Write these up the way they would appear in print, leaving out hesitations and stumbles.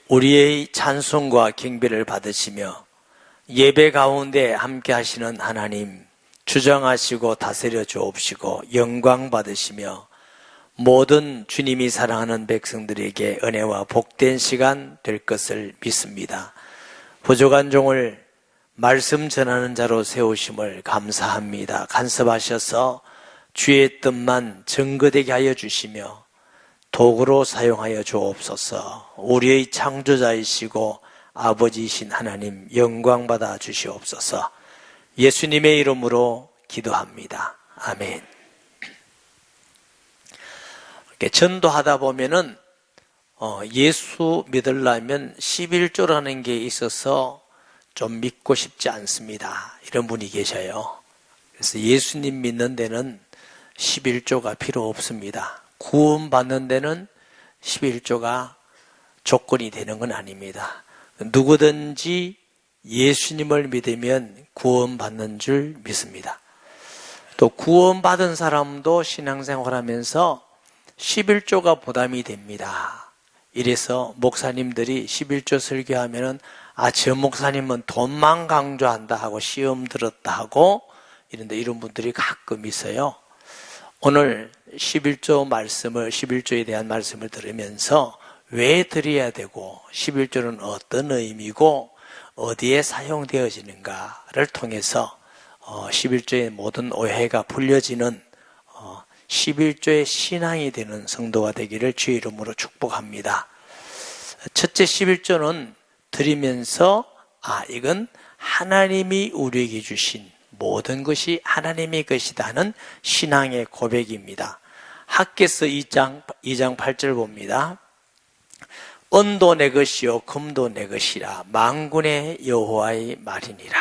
우리의 찬송과 경배를 받으시며 예배 가운데 함께 하시는 하나님, 주장하시고 다스려 주옵시고 영광 받으시며 모든 주님이 사랑하는 백성들에게 은혜와 복된 시간 될 것을 믿습니다. 부족한 종을 말씀 전하는 자로 세우심을 감사합니다. 간섭하셔서 주의 뜻만 증거되게 하여 주시며 도구로 사용하여 주옵소서. 우리의 창조자이시고 아버지이신 하나님 영광 받아 주시옵소서. 예수님의 이름으로 기도합니다. 아멘. 이렇게 전도하다 보면은 예수 믿으려면 11조라는 게 있어서 좀 믿고 싶지 않습니다. 이런 분이 계셔요. 그래서 예수님 믿는 데는 11조가 필요 없습니다. 구원받는 데는 11조가 조건이 되는 건 아닙니다. 누구든지 예수님을 믿으면 구원받는 줄 믿습니다. 또 구원받은 사람도 신앙생활하면서 11조가 부담이 됩니다. 이래서 목사님들이 11조 설교하면은 저 목사님은 돈만 강조한다 하고 시험 들었다 하고 이런데 이런 분들이 가끔 있어요. 오늘 11조에 대한 말씀을 들으면서 왜 드려야 되고 11조는 어떤 의미고 어디에 사용되어지는가를 통해서 11조의 모든 오해가 풀려지는 11조의 신앙이 되는 성도가 되기를 주의 이름으로 축복합니다. 첫째 11조는 드리면서 이건 하나님이 우리에게 주신 모든 것이 하나님의 것이다 하는 신앙의 고백입니다. 학개서 2장 8절 봅니다. 은도 내 것이요 금도 내 것이라 만군의 여호와의 말이니라.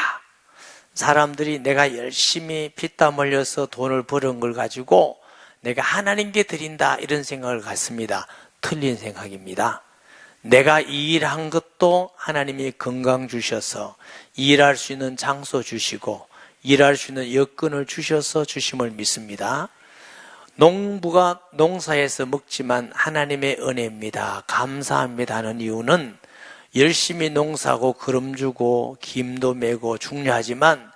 사람들이 내가 열심히 피땀 흘려서 돈을 벌은 걸 가지고 내가 하나님께 드린다 이런 생각을 갖습니다. 틀린 생각입니다. 내가 이 일한 것도 하나님이 건강 주셔서 일할 수 있는 장소 주시고 일할 수 있는 여건을 주셔서 주심을 믿습니다. 농부가 농사에서 먹지만 하나님의 은혜입니다. 감사합니다 하는 이유는 열심히 농사하고 거름 주고 김도 메고 중요하지만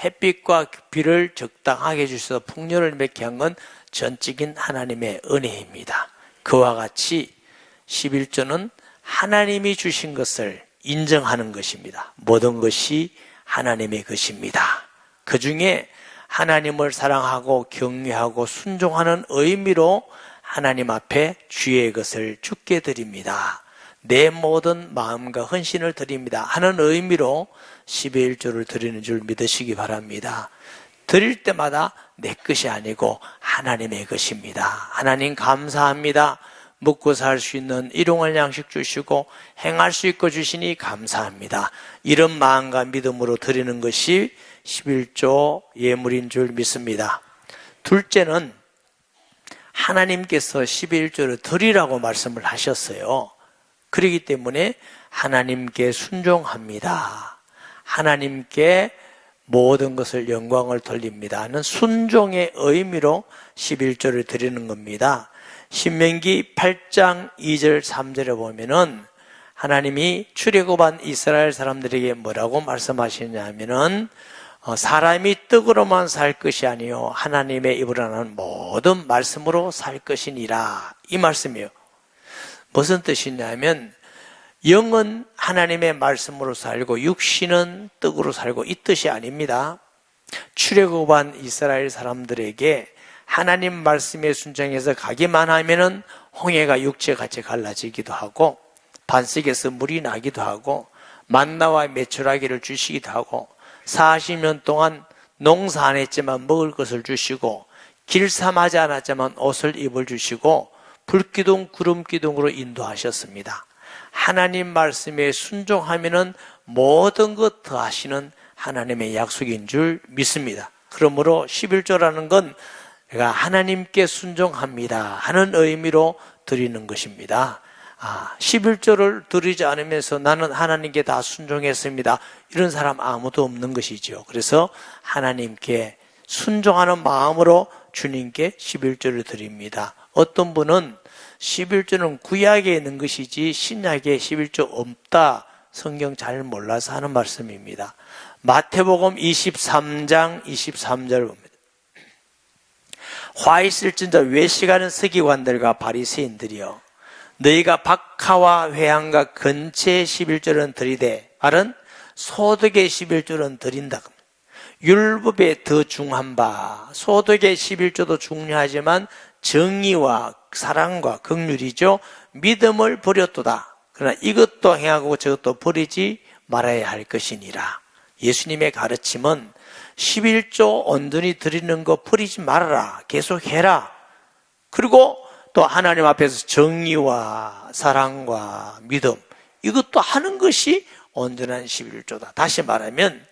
햇빛과 비를 적당하게 주셔서 풍년을 맺게 한 건 전적인 하나님의 은혜입니다. 그와 같이 11조는 하나님이 주신 것을 인정하는 것입니다. 모든 것이 하나님의 것입니다. 그 중에 하나님을 사랑하고 경외하고 순종하는 의미로 하나님 앞에 주의 것을 주께 드립니다. 내 모든 마음과 헌신을 드립니다 하는 의미로 11조를 드리는 줄 믿으시기 바랍니다. 드릴 때마다 내 것이 아니고 하나님의 것입니다. 하나님 감사합니다. 먹고 살 수 있는 일용할 양식 주시고 행할 수 있고 주시니 감사합니다. 이런 마음과 믿음으로 드리는 것이 11조 예물인 줄 믿습니다. 둘째는 하나님께서 11조를 드리라고 말씀을 하셨어요. 그렇기 때문에 하나님께 순종합니다. 하나님께 모든 것을 영광을 돌립니다 하는 순종의 의미로 11조를 드리는 겁니다. 신명기 8장 2절 3절에 보면은 하나님이 출애굽한 이스라엘 사람들에게 뭐라고 말씀하시냐면은 사람이 떡으로만 살 것이 아니요 하나님의 입으로 나는 모든 말씀으로 살 것이니라 이 말씀이에요. 무슨 뜻이냐면 영은 하나님의 말씀으로 살고 육신은 떡으로 살고 이 뜻이 아닙니다. 출애굽한 이스라엘 사람들에게 하나님 말씀에 순종해서 가기만 하면은 홍해가 육지같이 갈라지기도 하고 반석에서 물이 나기도 하고 만나와 메추라기를 주시기도 하고 40년 동안 농사 안 했지만 먹을 것을 주시고 길삼하지 않았지만 옷을 입을 주시고 불기둥 구름기둥으로 인도하셨습니다. 하나님 말씀에 순종하면은 모든 것 더하시는 하나님의 약속인 줄 믿습니다. 그러므로 11조라는 건 내가 하나님께 순종합니다 하는 의미로 드리는 것입니다. 11조를 드리지 않으면서 나는 하나님께 다 순종했습니다 이런 사람 아무도 없는 것이죠. 그래서 하나님께 순종하는 마음으로 주님께 11조를 드립니다. 어떤 분은 11조는 구약에 있는 것이지 신약에 11조 없다. 성경 잘 몰라서 하는 말씀입니다. 마태복음 23장 23절 봅니다. 화 있을진저 외식하는 서기관들과 바리새인들이여, 너희가 박하와 회향과 근체의 11조는 드리되 말은 소득의 11조는 드린다. 율법에 더 중한 바, 소득의 11조도 중요하지만 정의와 사랑과 긍휼이죠. 믿음을 버렸도다. 그러나 이것도 행하고 저것도 버리지 말아야 할 것이니라. 예수님의 가르침은 11조 온전히 드리는 거 버리지 말아라. 계속해라. 그리고 또 하나님 앞에서 정의와 사랑과 믿음, 이것도 하는 것이 온전한 11조다. 다시 말하면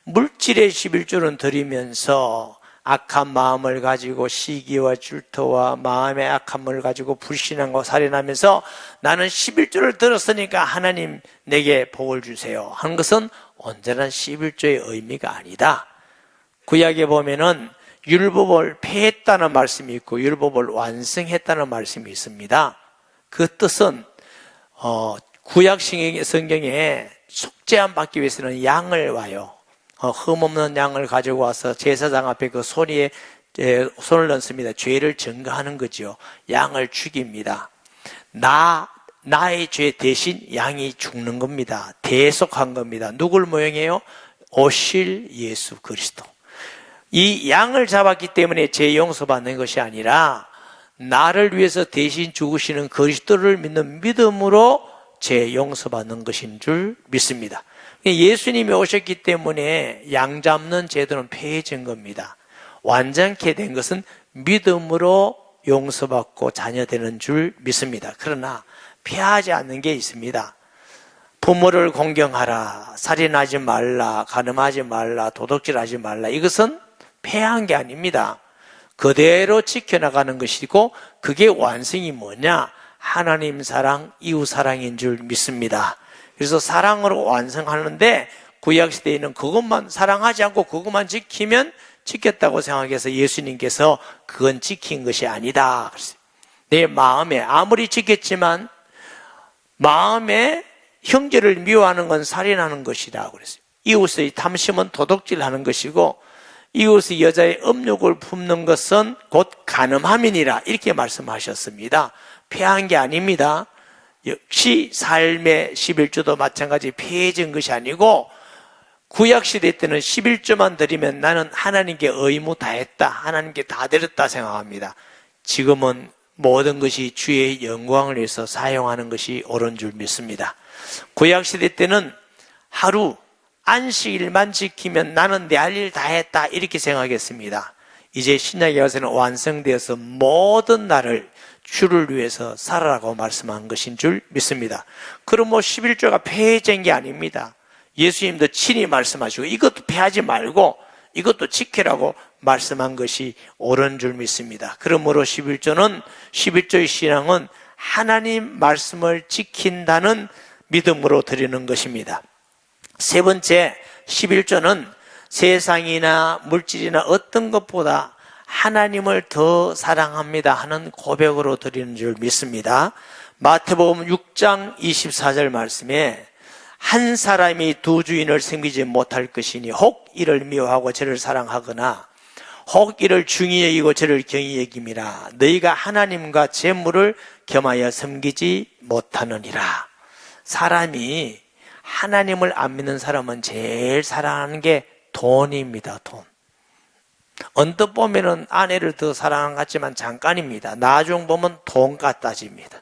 물질의 11조는 드리면서 악한 마음을 가지고 시기와 질투와 마음의 악함을 가지고 불신앙과 살인하면서 나는 11조를 들었으니까 하나님 내게 복을 주세요 하는 것은 온전한 11조의 의미가 아니다. 구약에 보면은 율법을 폐했다는 말씀이 있고 율법을 완성했다는 말씀이 있습니다. 그 뜻은 구약 성경에 속죄함 받기 위해서는 양을 와요. 흠없는 양을 가지고 와서 제사장 앞에 그 손에 손을 넣습니다. 죄를 증거하는 거죠. 양을 죽입니다. 나의 죄 대신 양이 죽는 겁니다. 대속한 겁니다. 누굴 모형해요? 오실 예수 그리스도. 이 양을 잡았기 때문에 죄 용서받는 것이 아니라 나를 위해서 대신 죽으시는 그리스도를 믿는 믿음으로 죄 용서받는 것인 줄 믿습니다. 예수님이 오셨기 때문에 양 잡는 제도는 폐해진 겁니다. 완전케 된 것은 믿음으로 용서받고 자녀되는 줄 믿습니다. 그러나 폐하지 않는 게 있습니다. 부모를 공경하라, 살인하지 말라, 간음하지 말라, 도둑질하지 말라. 이것은 폐한 게 아닙니다. 그대로 지켜나가는 것이고 그게 완성이 뭐냐? 하나님 사랑, 이웃 사랑인 줄 믿습니다. 그래서 사랑으로 완성하는데 구약시대에는 그것만 사랑하지 않고 그것만 지키면 지켰다고 생각해서 예수님께서 그건 지킨 것이 아니다. 내 마음에 아무리 지켰지만 마음에 형제를 미워하는 건 살인하는 것이다 그랬어요. 이웃의 탐심은 도둑질하는 것이고 이웃의 여자의 음욕을 품는 것은 곧 간음함이니라 이렇게 말씀하셨습니다. 폐한 게 아닙니다. 역시 삶의 11조도 마찬가지 폐해진 것이 아니고 구약시대 때는 11조만 드리면 나는 하나님께 의무 다 했다, 하나님께 다 드렸다 생각합니다. 지금은 모든 것이 주의 영광을 위해서 사용하는 것이 옳은 줄 믿습니다. 구약시대 때는 하루 안식일만 지키면 나는 내 할 일 다 했다 이렇게 생각했습니다. 이제 신약에 와서는 완성되어서 모든 날을 주를 위해서 살아라고 말씀한 것인 줄 믿습니다. 그럼 11조가 폐해진 게 아닙니다. 예수님도 친히 말씀하시고 이것도 폐하지 말고 이것도 지키라고 말씀한 것이 옳은 줄 믿습니다. 그러므로 11조의 신앙은 하나님 말씀을 지킨다는 믿음으로 드리는 것입니다. 세 번째, 11조는 세상이나 물질이나 어떤 것보다 하나님을 더 사랑합니다 하는 고백으로 드리는 줄 믿습니다. 마태복음 6장 24절 말씀에 한 사람이 두 주인을 섬기지 못할 것이니 혹 이를 미워하고 저를 사랑하거나 혹 이를 중히 여기고 저를 경히 여김이라. 너희가 하나님과 재물을 겸하여 섬기지 못하느니라. 사람이 하나님을 안 믿는 사람은 제일 사랑하는 게 돈입니다. 돈. 언뜻 보면은 아내를 더 사랑하는 것 같지만 잠깐입니다. 나중 보면 돈값 따집니다.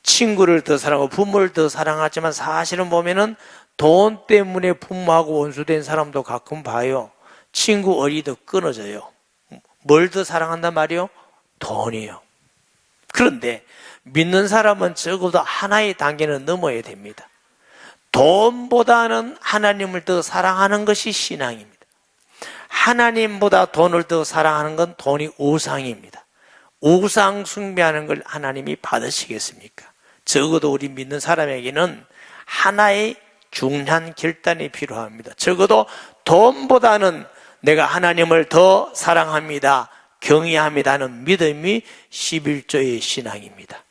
친구를 더 사랑하고 부모를 더 사랑하지만 사실은 보면은 돈 때문에 부모하고 원수된 사람도 가끔 봐요. 친구 어리도 끊어져요. 뭘 더 사랑한단 말이요? 돈이요. 그런데 믿는 사람은 적어도 하나의 단계는 넘어야 됩니다. 돈보다는 하나님을 더 사랑하는 것이 신앙입니다. 하나님보다 돈을 더 사랑하는 건 돈이 우상입니다. 우상 숭배하는 걸 하나님이 받으시겠습니까? 적어도 우리 믿는 사람에게는 하나의 중요한 결단이 필요합니다. 적어도 돈보다는 내가 하나님을 더 사랑합니다. 경외합니다는 믿음이 11조의 신앙입니다.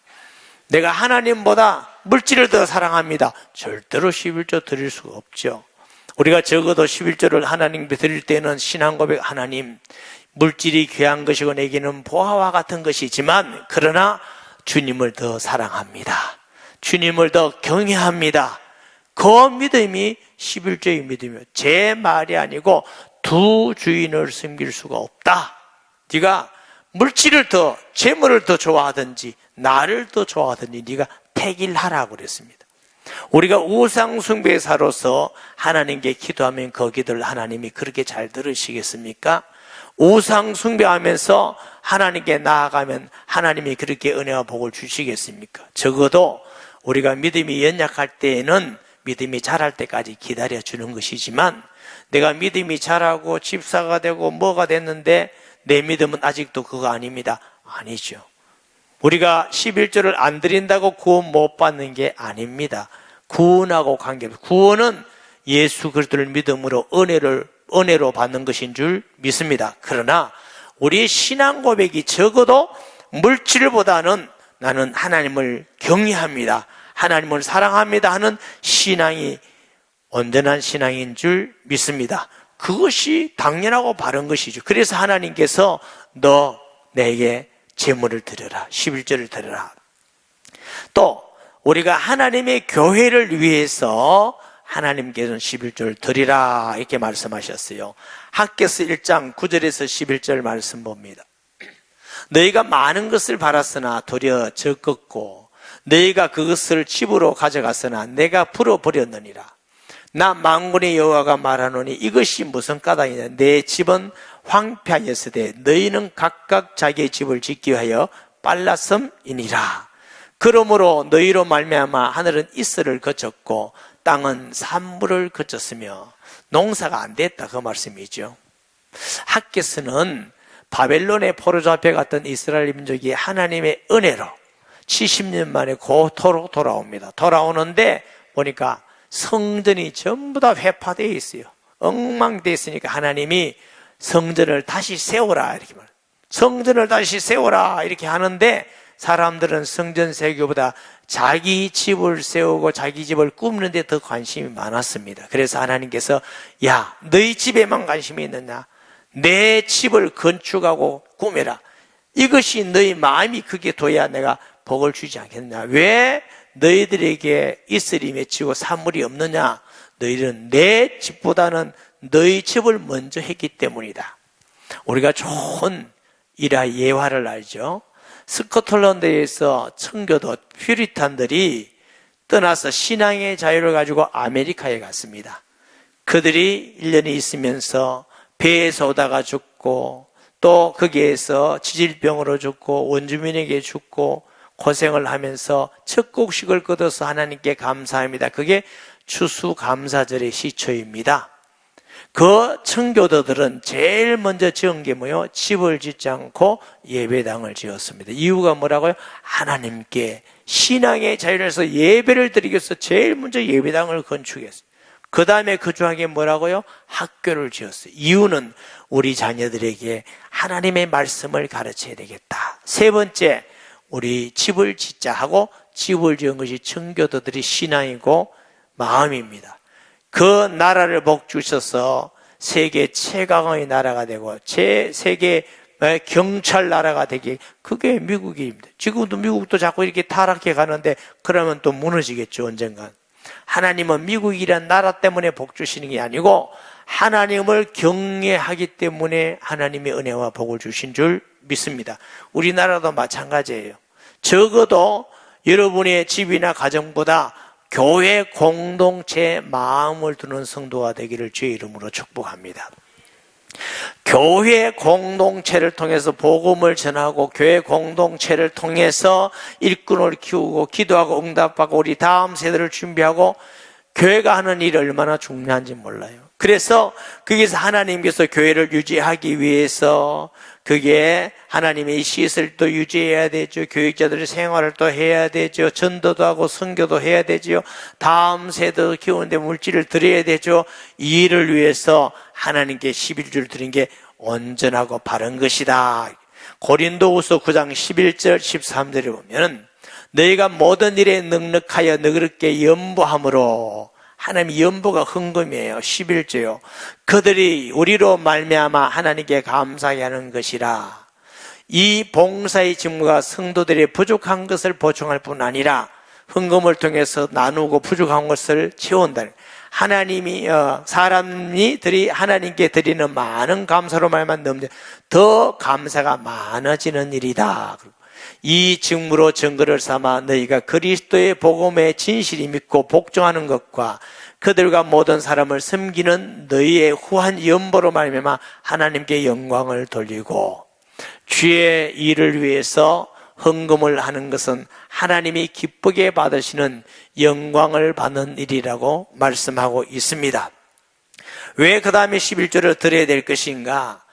내가 하나님보다 물질을 더 사랑합니다. 절대로 11조 드릴 수가 없죠. 우리가 적어도 11조를 하나님께 드릴 때는 신앙 고백, 하나님, 물질이 귀한 것이고 내게는 보화와 같은 것이지만 그러나 주님을 더 사랑합니다. 주님을 더 경외합니다. 그 믿음이 11조의 믿음이에요. 제 말이 아니고 두 주인을 섬길 수가 없다. 네가 물질을 더, 재물을 더 좋아하든지 나를 더 좋아하든지 네가 택일하라고 그랬습니다. 우리가 우상숭배사로서 하나님께 기도하면 그 기도를 하나님이 그렇게 잘 들으시겠습니까? 우상숭배하면서 하나님께 나아가면 하나님이 그렇게 은혜와 복을 주시겠습니까? 적어도 우리가 믿음이 연약할 때에는 믿음이 자랄 때까지 기다려주는 것이지만 내가 믿음이 자라고 집사가 되고 뭐가 됐는데 내 믿음은 아직도 그거 아닙니다. 아니죠. 우리가 11조를 안 드린다고 구원 못 받는 게 아닙니다. 구원하고 관계없어요. 구원은 예수 그리스도를 믿음으로 은혜로 받는 것인 줄 믿습니다. 그러나 우리의 신앙 고백이 적어도 물질보다는 나는 하나님을 경외합니다. 하나님을 사랑합니다 하는 신앙이 온전한 신앙인 줄 믿습니다. 그것이 당연하고 바른 것이죠. 그래서 하나님께서 너 내게 재물을 드려라. 11조를 드려라. 또 우리가 하나님의 교회를 위해서 하나님께서는 11조를 드리라 이렇게 말씀하셨어요. 학개서 1장 9절에서 11절 말씀 봅니다. 너희가 많은 것을 바랐으나 도리어 적었고 너희가 그것을 집으로 가져갔으나 내가 풀어버렸느니라. 나 만군의 여호와가 말하노니 이것이 무슨 까닭이냐. 내 집은 황폐하였으되 너희는 각각 자기의 집을 짓기 위하여 빨랐음이니라. 그러므로 너희로 말미암아 하늘은 이슬을 거쳤고 땅은 산물을 거쳤으며 농사가 안 됐다 그 말씀이죠. 학개서는 바벨론의 포로 잡혀갔던 이스라엘 민족이 하나님의 은혜로 70년 만에 고토로 돌아옵니다. 돌아오는데 보니까 성전이 전부 다 회파되어 있어요. 엉망되어 있으니까 하나님이 성전을 다시 세워라 이렇게 말해요. 성전을 다시 세워라 이렇게 하는데 사람들은 성전 세우기보다 자기 집을 세우고 자기 집을 꾸미는 데 더 관심이 많았습니다. 그래서 하나님께서 야 너희 집에만 관심이 있느냐. 내 집을 건축하고 꾸며라. 이것이 너희 마음이 그게 둬야 내가 복을 주지 않겠느냐. 왜 너희들에게 이슬이 맺히고 산물이 없느냐. 너희는 내 집보다는 너희 집을 먼저 했기 때문이다. 우리가 좋은 이라 예화를 알죠. 스코틀랜드에서 청교도 퓨리탄들이 떠나서 신앙의 자유를 가지고 아메리카에 갔습니다. 그들이 1년이 있으면서 배에서 오다가 죽고 또 거기에서 지질병으로 죽고 원주민에게 죽고 고생을 하면서 첫 곡식을 거둬서 하나님께 감사합니다. 그게 추수감사절의 시초입니다. 그 청교도들은 제일 먼저 지은 게 뭐예요? 집을 짓지 않고 예배당을 지었습니다. 이유가 뭐라고요? 하나님께 신앙의 자유를 해서 예배를 드리기 위해서 제일 먼저 예배당을 건축했어요. 그 다음에 그 조항에 뭐라고요? 학교를 지었어요. 이유는 우리 자녀들에게 하나님의 말씀을 가르쳐야 되겠다. 세 번째, 우리 집을 짓자 하고 집을 지은 것이 청교도들의 신앙이고 마음입니다. 그 나라를 복 주셔서 세계 최강의 나라가 되고 세계 경찰 나라가 되기, 그게 미국입니다. 지금도 미국도 자꾸 이렇게 타락해 가는데 그러면 또 무너지겠죠 언젠간. 하나님은 미국이란 나라 때문에 복 주시는 게 아니고 하나님을 경외하기 때문에 하나님의 은혜와 복을 주신 줄 믿습니다. 우리나라도 마찬가지예요. 적어도 여러분의 집이나 가정보다 교회 공동체에 마음을 두는 성도가 되기를 주의 이름으로 축복합니다. 교회 공동체를 통해서 복음을 전하고 교회 공동체를 통해서 일꾼을 키우고 기도하고 응답하고 우리 다음 세대를 준비하고 교회가 하는 일이 얼마나 중요한지 몰라요. 그래서 거기서 하나님께서 교회를 유지하기 위해서 그게 하나님의 시설도 유지해야 되죠. 교육자들의 생활을 또 해야 되죠. 전도도 하고 선교도 해야 되죠. 다음 세대 키우는데 물질을 드려야 되죠. 이 일을 위해서 하나님께 11조를 드린 게 온전하고 바른 것이다. 고린도후서 9장 11절 13절에 보면 너희가 모든 일에 넉넉하여 너그럽게 연보함으로, 하나님의 연보가 헌금이에요. 11조요. 그들이 우리로 말미암아 하나님께 감사하게 하는 것이라. 이 봉사의 직무가 성도들의 부족한 것을 보충할 뿐 아니라 헌금을 통해서 나누고 부족한 것을 채운다. 하나님이 사람들이 하나님께 드리는 많은 감사로 말만 넘는 더 감사가 많아지는 일이다. 이 직무로 증거를 삼아 너희가 그리스도의 복음의 진실이 믿고 복종하는 것과 그들과 모든 사람을 섬기는 너희의 후한 연보로 말미암아 하나님께 영광을 돌리고, 주의 일을 위해서 헌금을 하는 것은 하나님이 기쁘게 받으시는 영광을 받는 일이라고 말씀하고 있습니다. 왜 그 다음에 11조를 드려야 될 것인가?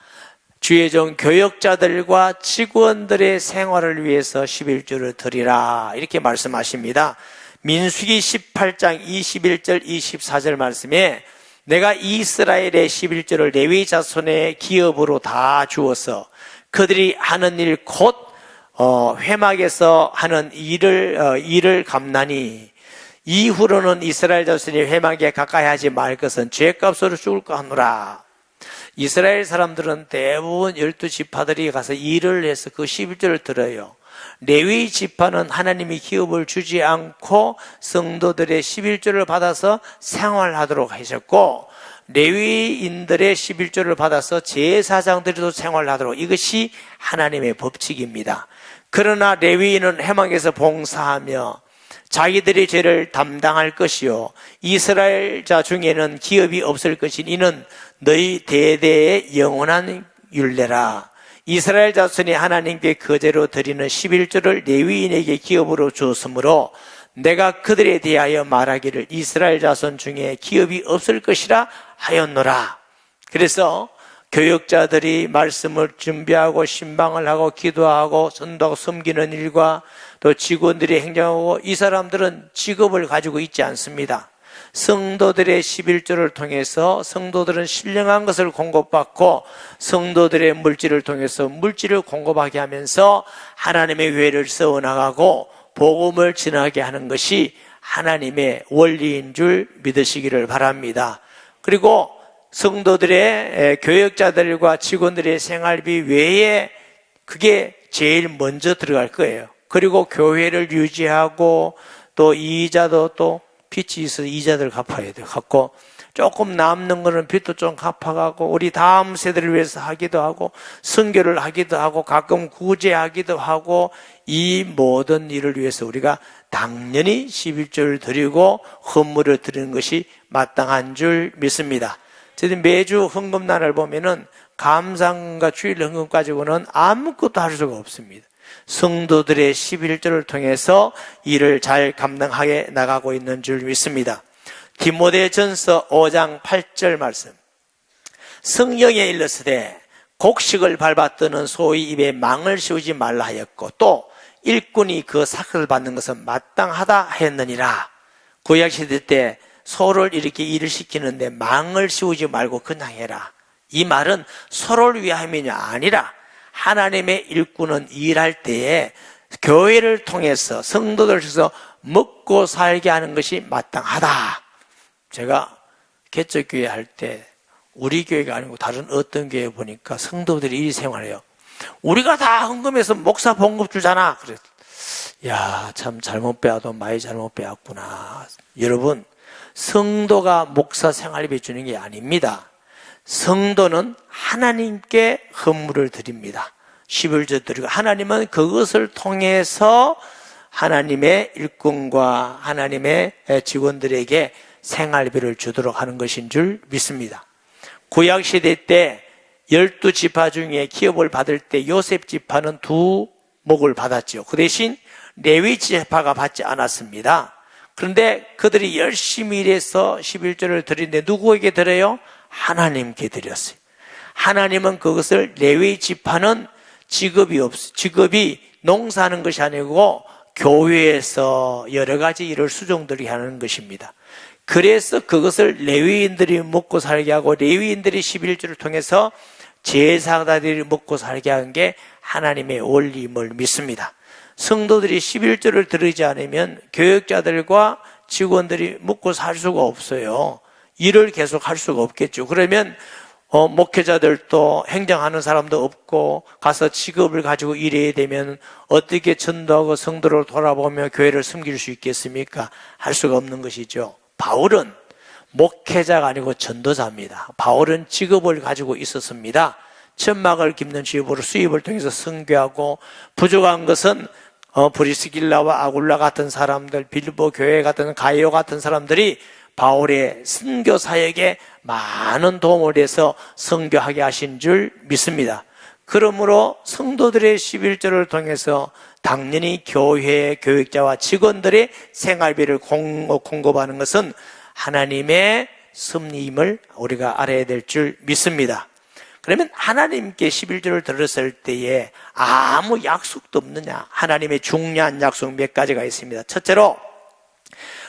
주의 종 교역자들과 직원들의 생활을 위해서 11조를 드리라, 이렇게 말씀하십니다. 민수기 18장 21절 24절 말씀에 내가 이스라엘의 11조를 레위 자손의 기업으로 다 주어서 그들이 하는 일 곧 회막에서 하는 일을 갚나니 이후로는 이스라엘 자손이 회막에 가까이 하지 말 것은 죄값으로 죽을까 하노라. 이스라엘 사람들은 대부분 12지파들이 가서 일을 해서 그 11조를 들어요. 레위 지파는 하나님이 기업을 주지 않고 성도들의 11조를 받아서 생활하도록 하셨고, 레위인들의 11조를 받아서 제사장들도 생활하도록, 이것이 하나님의 법칙입니다. 그러나 레위인은 회막에서 봉사하며 자기들의 죄를 담당할 것이요, 이스라엘 자 중에는 기업이 없을 것인 이는 너희 대대의 영원한 율례라. 이스라엘 자손이 하나님께 거제로 드리는 11조를 레위인에게 기업으로 주었으므로 내가 그들에 대하여 말하기를 이스라엘 자손 중에 기업이 없을 것이라 하였노라. 그래서 교역자들이 말씀을 준비하고 신방을 하고 기도하고 전도하고 섬기는 일과 또 직원들이 행정하고, 이 사람들은 직업을 가지고 있지 않습니다. 성도들의 11조를 통해서 성도들은 신령한 것을 공급받고 성도들의 물질을 통해서 물질을 공급하게 하면서 하나님의 회를 세워나가고 복음을 전하게 하는 것이 하나님의 원리인 줄 믿으시기를 바랍니다. 그리고 성도들의 교역자들과 직원들의 생활비 외에 그게 제일 먼저 들어갈 거예요. 그리고 교회를 유지하고 또 이자도 또 빚이 있어서 이자들 갚아야 돼요. 갚고 조금 남는 거는 빚도 좀 갚아가고 우리 다음 세대를 위해서 하기도 하고 선교를 하기도 하고 가끔 구제하기도 하고, 이 모든 일을 위해서 우리가 당연히 11조를 드리고 헌물을 드리는 것이 마땅한 줄 믿습니다. 저희들 매주 헌금날을 보면은 감상과 주일 헌금 가지고는 아무것도 할 수가 없습니다. 성도들의 11조를 통해서 일을 잘 감당하게 나가고 있는 줄 믿습니다. 디모데전서 5장 8절 말씀. 성령에 일렀으되 곡식을 밟아 뜨는 소의 입에 망을 씌우지 말라 하였고, 또 일꾼이 그 사클을 받는 것은 마땅하다 하였느니라. 구약시대 때 소를 이렇게 일을 시키는데 망을 씌우지 말고 그냥 해라. 이 말은 소를 위함이 아니라 하나님의 일꾼은 일할 때에 교회를 통해서 성도들을 통해서 먹고 살게 하는 것이 마땅하다. 제가 개척교회 할 때 우리 교회가 아니고 다른 어떤 교회 보니까 성도들이 이 생활해요. 우리가 다 헌금해서 목사 봉급 주잖아. 그래서 야, 참 잘못 배워도 많이 잘못 배웠구나. 여러분, 성도가 목사 생활비 주는 게 아닙니다. 성도는 하나님께 헌물을 드립니다. 11조 드리고, 하나님은 그것을 통해서 하나님의 일꾼과 하나님의 직원들에게 생활비를 주도록 하는 것인 줄 믿습니다. 구약시대 때 12지파 중에 기업을 받을 때 요셉 지파는 2목을 받았죠. 그 대신 레위 지파가 받지 않았습니다. 그런데 그들이 열심히 일해서 11조를 드리는데 누구에게 드려요? 하나님께 드렸어요. 하나님은 그것을, 레위 지파는 직업이 농사하는 것이 아니고 교회에서 여러 가지 일을 수종들이 하는 것입니다. 그래서 그것을 레위인들이 먹고 살게 하고 레위인들이 11조를 통해서 제사장들이 먹고 살게 한 게 하나님의 원리임을 믿습니다. 성도들이 11조를 드리지 않으면 교역자들과 직원들이 먹고 살 수가 없어요. 일을 계속 할 수가 없겠죠. 그러면 목회자들도 행정하는 사람도 없고 가서 직업을 가지고 일해야 되면 어떻게 전도하고 성도를 돌아보며 교회를 섬길 수 있겠습니까? 할 수가 없는 것이죠. 바울은 목회자가 아니고 전도자입니다. 바울은 직업을 가지고 있었습니다. 천막을 깁는 직업으로 수입을 통해서 선교하고 부족한 것은 브리스길라와 아굴라 같은 사람들, 빌보 교회 같은 가이오 같은 사람들이 바울의 선교 사역에 많은 도움을 해서 선교하게 하신 줄 믿습니다. 그러므로 성도들의 11조를 통해서 당연히 교회의 교육자와 직원들의 생활비를 공급하는 것은 하나님의 섭리임을 우리가 알아야 될 줄 믿습니다. 그러면 하나님께 11조를 들었을 때에 아무 약속도 없느냐? 하나님의 중요한 약속 몇 가지가 있습니다. 첫째로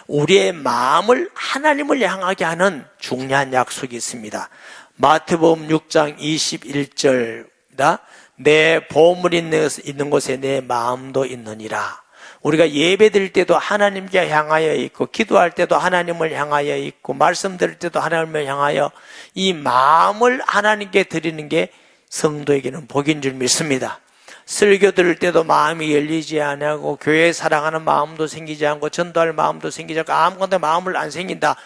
우리의 마음을 하나님을 향하게 하는 중요한 약속이 있습니다. 마태복음 6장 21절입니다. 내 보물이 있는 곳에 내 마음도 있느니라. 우리가 예배 드릴 때도 하나님께 향하여 있고 기도할 때도 하나님을 향하여 있고 말씀 드릴 때도 하나님을 향하여 이 마음을 하나님께 드리는 게 성도에게는 복인 줄 믿습니다. 설교 들을 때도 마음이 열리지 않고 교회 사랑하는 마음도 생기지 않고 전도할 마음도 생기지 않고 아무것도 마음을 안 생긴다.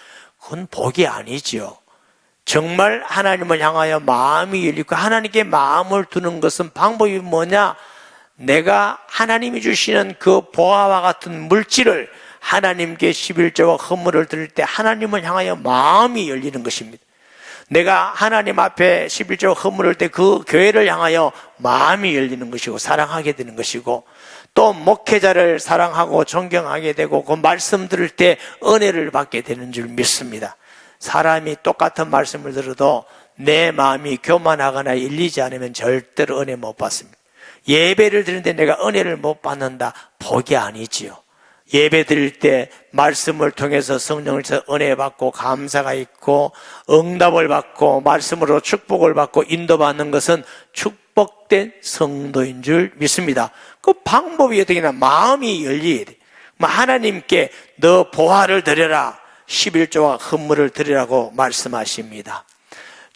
그건 복이 아니지요. 정말 하나님을 향하여 마음이 열리고 하나님께 마음을 두는 것은 방법이 뭐냐? 내가 하나님이 주시는 그 보화와 같은 물질을 하나님께 11조와 헌물을 드릴 때 하나님을 향하여 마음이 열리는 것입니다. 내가 하나님 앞에 11조 헌물을 때 그 교회를 향하여 마음이 열리는 것이고 사랑하게 되는 것이고 또 목회자를 사랑하고 존경하게 되고 그 말씀 들을 때 은혜를 받게 되는 줄 믿습니다. 사람이 똑같은 말씀을 들어도 내 마음이 교만하거나 열리지 않으면 절대로 은혜 못 받습니다. 예배를 드리는데 내가 은혜를 못 받는다. 복이 아니지요. 예배 드릴 때 말씀을 통해서 성령을 통해서 은혜 받고 감사가 있고 응답을 받고 말씀으로 축복을 받고 인도받는 것은 축복된 성도인 줄 믿습니다. 그 방법이 어떻게 되나? 마음이 열려야 돼. 하나님께 너 보화를 드려라. 11조와 헌물을 드리라고 말씀하십니다.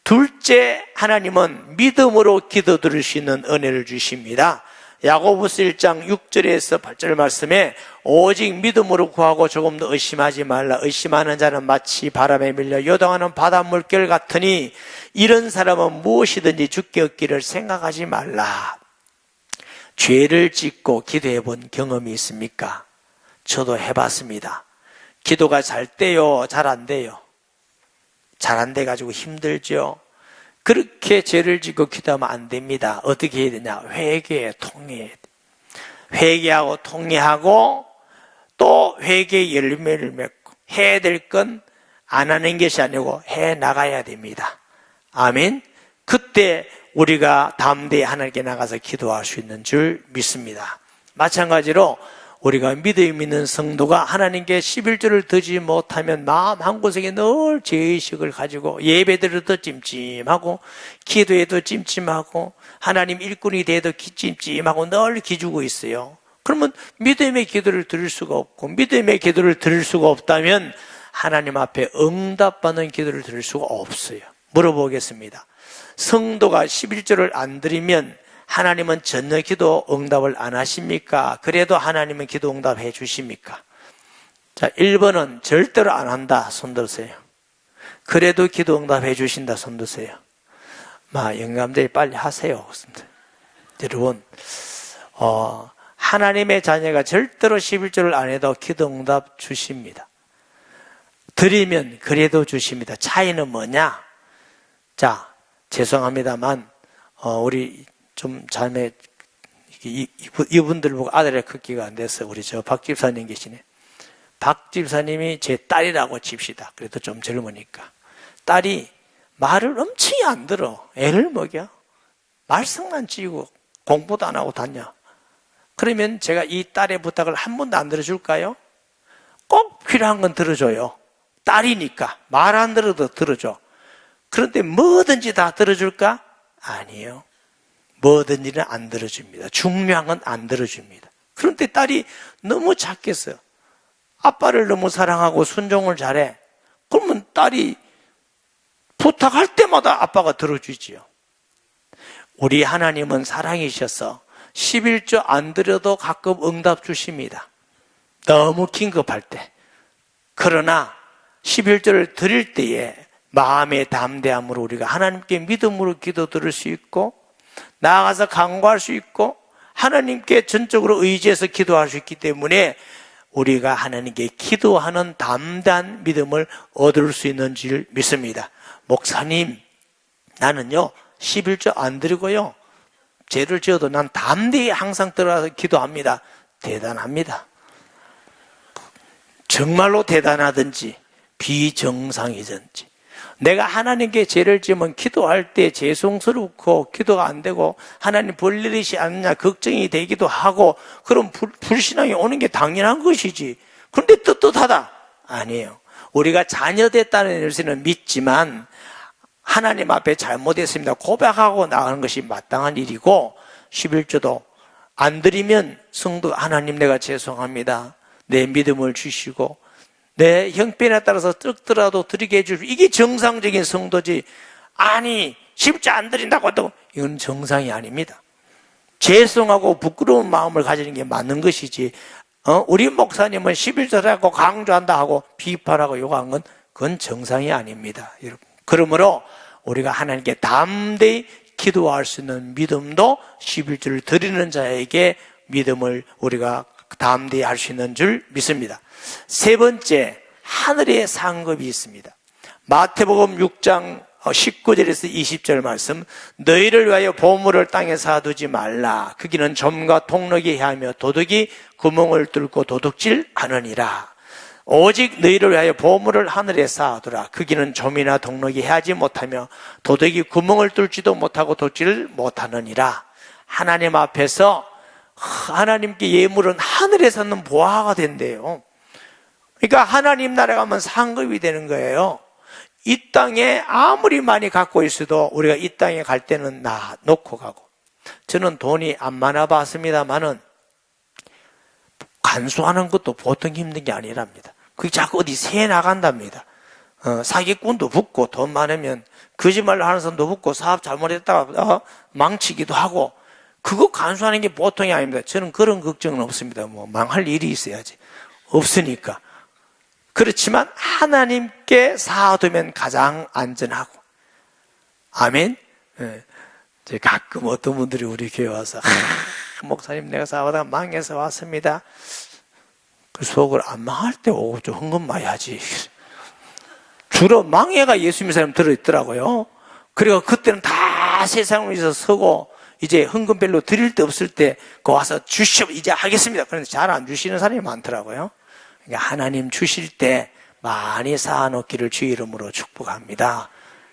둘째, 하나님은 믿음으로 기도 들을 수 있는 은혜를 주십니다. 야고보서 1장 6절에서 8절 말씀에 오직 믿음으로 구하고 조금도 의심하지 말라. 의심하는 자는 마치 바람에 밀려 요동하는 바다 물결 같으니 이런 사람은 무엇이든지 죽게 얻기를 생각하지 말라. 죄를 짓고 기도해 본 경험이 있습니까? 저도 해봤습니다. 기도가 잘 돼요? 잘 안 돼요? 잘 안 돼가지고 힘들죠. 그렇게 죄를 짓고 기도하면 안 됩니다. 어떻게 해야 되냐? 회개에 통해야 돼. 회개하고 통해하고 또 회개의 열매를 맺고 해야 될 건 안 하는 것이 아니고 해 나가야 됩니다. 아멘. 그때 우리가 담대히 하나님께 나가서 기도할 수 있는 줄 믿습니다. 마찬가지로 우리가 믿음 있는 성도가 하나님께 11조를 드지 못하면 마음 한구석에 늘 죄의식을 가지고 예배드려도 찜찜하고 기도해도 찜찜하고 하나님 일꾼이 돼도 찜찜하고 늘 기죽고 있어요. 그러면 믿음의 기도를 드릴 수가 없고 믿음의 기도를 드릴 수가 없다면 하나님 앞에 응답받는 기도를 드릴 수가 없어요. 물어보겠습니다. 성도가 11조를 안 드리면 하나님은 전혀 기도 응답을 안 하십니까? 그래도 하나님은 기도 응답해 주십니까? 자, 1번은 절대로 안 한다. 손 드세요. 그래도 기도 응답해 주신다. 손 드세요. 영감들이 빨리 하세요. 여러분, 하나님의 자녀가 절대로 11조를 안 해도 기도 응답 주십니다. 드리면 그래도 주십니다. 차이는 뭐냐? 자, 죄송합니다만, 우리 좀 자매, 이분들 보고 아들의 크기가 안 돼서 우리 박 집사님 계시네. 박 집사님이 제 딸이라고 칩시다. 그래도 좀 젊으니까. 딸이 말을 엄청 안 들어. 애를 먹여. 말썽만 지고 공부도 안 하고 다녀. 그러면 제가 이 딸의 부탁을 한 번도 안 들어줄까요? 꼭 필요한 건 들어줘요. 딸이니까. 말 안 들어도 들어줘. 그런데 뭐든지 다 들어줄까? 아니에요. 뭐든 일은 안 들어줍니다. 중요한 건 안 들어줍니다. 그런데 딸이 너무 착했어요. 아빠를 너무 사랑하고 순종을 잘해. 그러면 딸이 부탁할 때마다 아빠가 들어주지요. 우리 하나님은 사랑이셔서 11조 안 드려도 가끔 응답 주십니다. 너무 긴급할 때. 그러나 11조를 드릴 때에 마음의 담대함으로 우리가 하나님께 믿음으로 기도 드릴 수 있고 나아가서 간구할 수 있고 하나님께 전적으로 의지해서 기도할 수 있기 때문에 우리가 하나님께 기도하는 담대한 믿음을 얻을 수 있는 줄 믿습니다. 목사님, 나는요 11조 안 드리고요 죄를 지어도 난 담대히 항상 들어가서 기도합니다. 대단합니다. 정말로 대단하든지 비정상이든지 내가 하나님께 죄를 지으면 기도할 때 죄송스럽고 기도가 안 되고 하나님 벌리시 않느냐 걱정이 되기도 하고 그럼 불신앙이 오는 게 당연한 것이지. 그런데 떳떳하다? 아니에요. 우리가 자녀됐다는 것은 믿지만 하나님 앞에 잘못했습니다 고백하고 나가는 것이 마땅한 일이고 11조도 안 드리면 성도 하나님 내가 죄송합니다. 내 믿음을 주시고 내 형편에 따라서 적더라도 드리게 해주시고 이게 정상적인 성도지. 아니 10조 안 드린다고 해도 이건 정상이 아닙니다. 죄송하고 부끄러운 마음을 가지는 게 맞는 것이지 우리 목사님은 11조라고 강조한다 하고 비판하고 요구한 건 그건 정상이 아닙니다. 여러분. 그러므로 우리가 하나님께 담대히 기도할 수 있는 믿음도 11조를 드리는 자에게 믿음을 우리가 담대히 할 수 있는 줄 믿습니다. 세 번째, 하늘의 상급이 있습니다. 마태복음 6장 19절에서 20절 말씀, 너희를 위하여 보물을 땅에 쌓아두지 말라. 거기는 점과 동력이 해하며 도둑이 구멍을 뚫고 도둑질 하느니라. 오직 너희를 위하여 보물을 하늘에 쌓아두라. 거기는 점이나 동력이 해하지 못하며 도둑이 구멍을 뚫지도 못하고 도둑질을 못하느니라. 하나님 앞에서 하나님께 예물은 하늘에서는 보화가 된대요. 그러니까 하나님 나라 가면 상급이 되는 거예요. 이 땅에 아무리 많이 갖고 있어도 우리가 이 땅에 갈 때는 놓고 가고. 저는 돈이 안 많아 봤습니다만은 간수하는 것도 보통 힘든 게 아니랍니다. 그게 자꾸 어디 새 나간답니다. 사기꾼도 붙고 돈 많으면 거짓말을 하는 사람도 붙고 사업 잘못했다가 망치기도 하고 그거 간수하는 게 보통이 아닙니다. 저는 그런 걱정은 없습니다. 뭐 망할 일이 있어야지. 없으니까. 그렇지만 하나님께 쌓아두면 가장 안전하고. 아멘. 가끔 어떤 분들이 우리 교회 와서 목사님 내가 쌓아다가 망해서 왔습니다. 그 속을 안 망할 때 오고 좀 헌금 많이 하지. 주로 망해가 예수 믿는 사람 들어있더라고요. 그리고 그때는 다 세상을 위해서 서고 이제 헌금 별로 드릴 데 없을 때 그 와서 주시오 이제 하겠습니다. 그런데 잘 안 주시는 사람이 많더라고요. 그러니까 하나님 주실 때 많이 쌓아놓기를 주의 이름으로 축복합니다.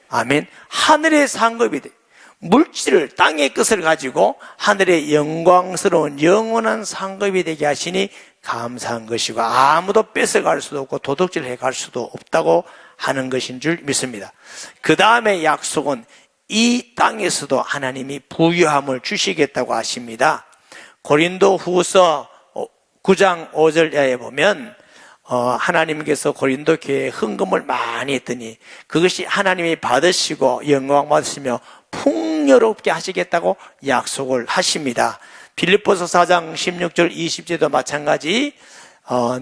아멘. 하늘의 상급이 돼. 물질을 땅의 것을 가지고 하늘의 영광스러운 영원한 상급이 되게 하시니 감사한 것이고 아무도 뺏어갈 수도 없고 도둑질해 갈 수도 없다고 하는 것인 줄 믿습니다. 그 다음에 약속은 이 땅에서도 하나님이 부유함을 주시겠다고 하십니다. 고린도 후서 9장 5절에 보면 하나님께서 고린도 교회에 헌금을 많이 했더니 그것이 하나님이 받으시고 영광 받으시며 풍요롭게 하시겠다고 약속을 하십니다. 빌립보서 4장 16절 20절도 마찬가지.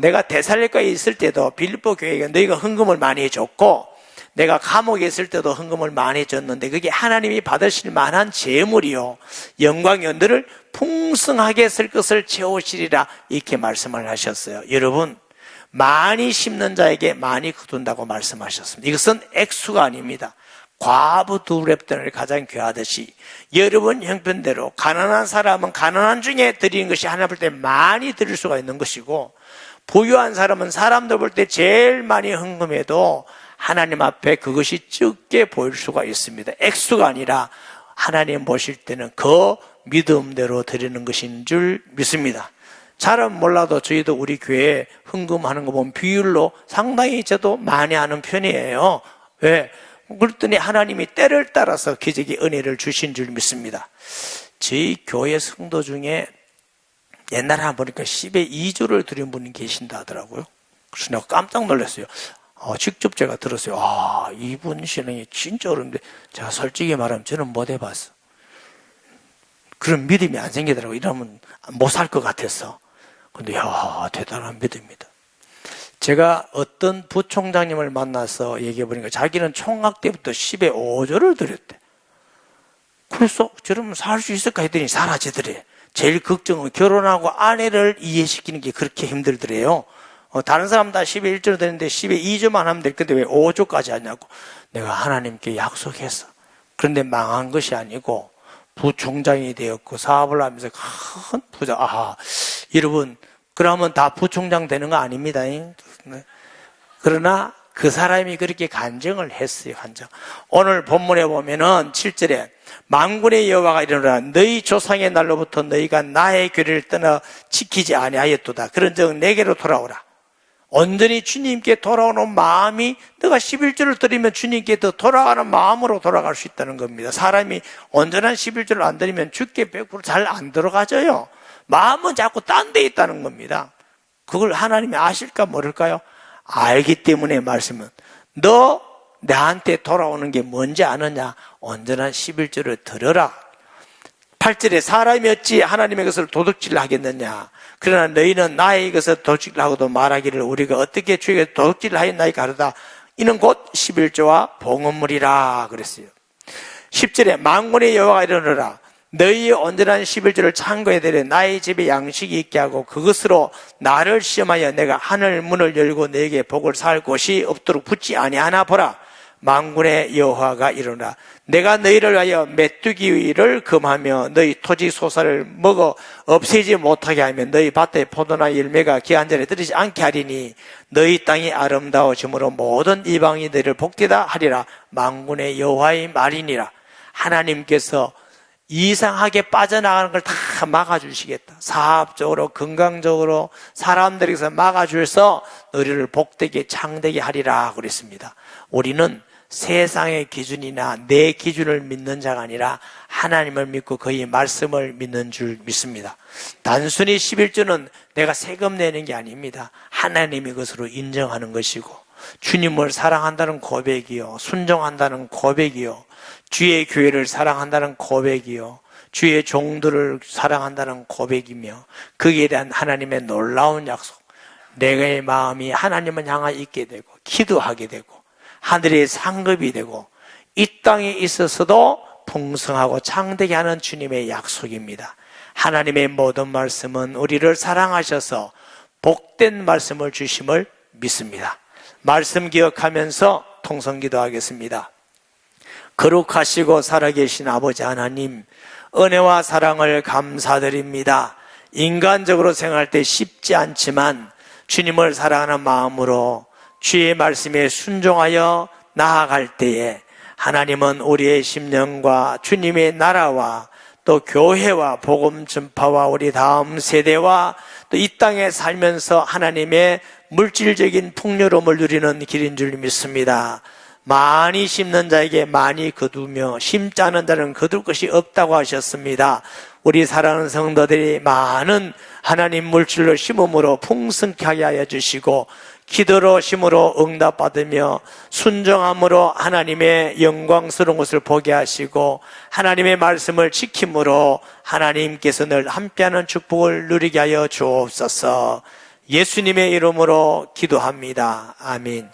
내가 데살로니가에 있을 때도 빌립보 교회가 너희가 헌금을 많이 해줬고 내가 감옥에 있을 때도 헌금을 많이 해줬는데 그게 하나님이 받으실 만한 재물이요 영광이 너를 풍성하게 쓸 것을 채우시리라 이렇게 말씀을 하셨어요. 여러분 많이 심는 자에게 많이 거둔다고 말씀하셨습니다. 이것은 액수가 아닙니다. 과부 두렙돈을 가장 귀하듯이 여러분 형편대로 가난한 사람은 가난한 중에 드리는 것이 하나님 볼 때 많이 드릴 수가 있는 것이고 부유한 사람은 사람들 볼 때 제일 많이 헌금해도 하나님 앞에 그것이 적게 보일 수가 있습니다. 액수가 아니라 하나님 보실 때는 그 믿음대로 드리는 것인 줄 믿습니다. 잘은 몰라도 저희도 우리 교회에 헌금하는 거 보면 비율로 상당히 저도 많이 하는 편이에요. 왜? 그랬더니 하나님이 때를 따라서 기적의 은혜를 주신 줄 믿습니다. 저희 교회 성도 중에 옛날에 한번 보니까 10에 2조를 드린 분이 계신다 하더라고요. 그래서 내가 깜짝 놀랐어요. 직접 제가 들었어요. 이분 신앙이 진짜 어려운데 제가 솔직히 말하면 저는 못 해봤어. 그런 믿음이 안 생기더라고요. 이러면 못 살 것 같았어. 근데 대단한 믿음입니다. 제가 어떤 부총장님을 만나서 얘기해 보니까 자기는 총각 때부터 10에 5조를 드렸대. 그래서 저러면 살 수 있을까 했더니 사라지더래. 제일 걱정은 결혼하고 아내를 이해시키는 게 그렇게 힘들더래요. 다른 사람 다 10에 1조를 드렸는데 10에 2조만 하면 될 건데 왜 5조까지 하냐고. 내가 하나님께 약속했어. 그런데 망한 것이 아니고 부총장이 되었고 사업을 하면서 큰 부자. 여러분, 그러면 다 부총장 되는 거 아닙니다. 그러나 그 사람이 그렇게 간증을 했어요. 간증. 오늘 본문에 보면은 7절에 만군의 여호와가 이르노라 너희 조상의 날로부터 너희가 나의 규례를 떠나 지키지 아니하였도다. 그런즉 내게로 돌아오라. 온전히 주님께 돌아오는 마음이 너가 11조를 드리면 주님께 더 돌아가는 마음으로 돌아갈 수 있다는 겁니다. 사람이 온전한 11조를 안 드리면 주께 100% 잘 안 들어가져요. 마음은 자꾸 딴 데 있다는 겁니다. 그걸 하나님이 아실까 모를까요? 알기 때문에 말씀은 너 나한테 돌아오는 게 뭔지 아느냐? 온전한 11조를 들어라. 8절에 사람이 어찌 하나님의 것을 도둑질을 하겠느냐? 그러나 너희는 나의 것을 도둑질을 하고도 말하기를 우리가 어떻게 주에게 도둑질을 하였나이까 하르다. 이는 곧 11조와 봉헌물이라 그랬어요. 10절에 만군의 여호와가 이르노라 너희의 온전한 11조를 창고에 들여 나의 집에 양식이 있게 하고 그것으로 나를 시험하여 내가 하늘 문을 열고 너에게 복을 살 곳이 없도록 붙지 아니하나 보라. 만군의 여호와가 이르노라 내가 너희를 위하여 메뚜기를 금하며 너희 토지 소사를 먹어 없애지 못하게 하며 너희 밭의 포도나 열매가 기한 전에 떨어지지 않게 하리니 너희 땅이 아름다워짐으로 모든 이방이 너희를 복되다 하리라. 만군의 여호와의 말이니라. 하나님께서 이상하게 빠져나가는 걸 다 막아주시겠다. 사업적으로 건강적으로 사람들에게서 막아주셔서 너희를 복되게 창되게 하리라 그랬습니다. 우리는 세상의 기준이나 내 기준을 믿는 자가 아니라 하나님을 믿고 그의 말씀을 믿는 줄 믿습니다. 단순히 11조는 내가 세금 내는 게 아닙니다. 하나님의 것으로 인정하는 것이고 주님을 사랑한다는 고백이요, 순종한다는 고백이요, 주의 교회를 사랑한다는 고백이요, 주의 종들을 사랑한다는 고백이며 거기에 대한 하나님의 놀라운 약속, 내가의 마음이 하나님을 향하여 있게 되고 기도하게 되고 하늘의 상급이 되고 이 땅에 있어서도 풍성하고 창대게 하는 주님의 약속입니다. 하나님의 모든 말씀은 우리를 사랑하셔서 복된 말씀을 주심을 믿습니다. 말씀 기억하면서 통성기도 하겠습니다. 거룩하시고 살아계신 아버지 하나님, 은혜와 사랑을 감사드립니다. 인간적으로 생각할 때 쉽지 않지만 주님을 사랑하는 마음으로 주의 말씀에 순종하여 나아갈 때에 하나님은 우리의 심령과 주님의 나라와 또 교회와 복음 전파와 우리 다음 세대와 또 이 땅에 살면서 하나님의 물질적인 풍요로움을 누리는 길인 줄 믿습니다. 많이 심는 자에게 많이 거두며 심지 않은 자는 거둘 것이 없다고 하셨습니다. 우리 사랑하는 성도들이 많은 하나님 물질로 심음으로 풍성케 하게 하여 주시고 기도로 심으로 응답받으며 순종함으로 하나님의 영광스러운 것을 보게 하시고 하나님의 말씀을 지킴으로 하나님께서 늘 함께하는 축복을 누리게 하여 주옵소서. 예수님의 이름으로 기도합니다. 아멘.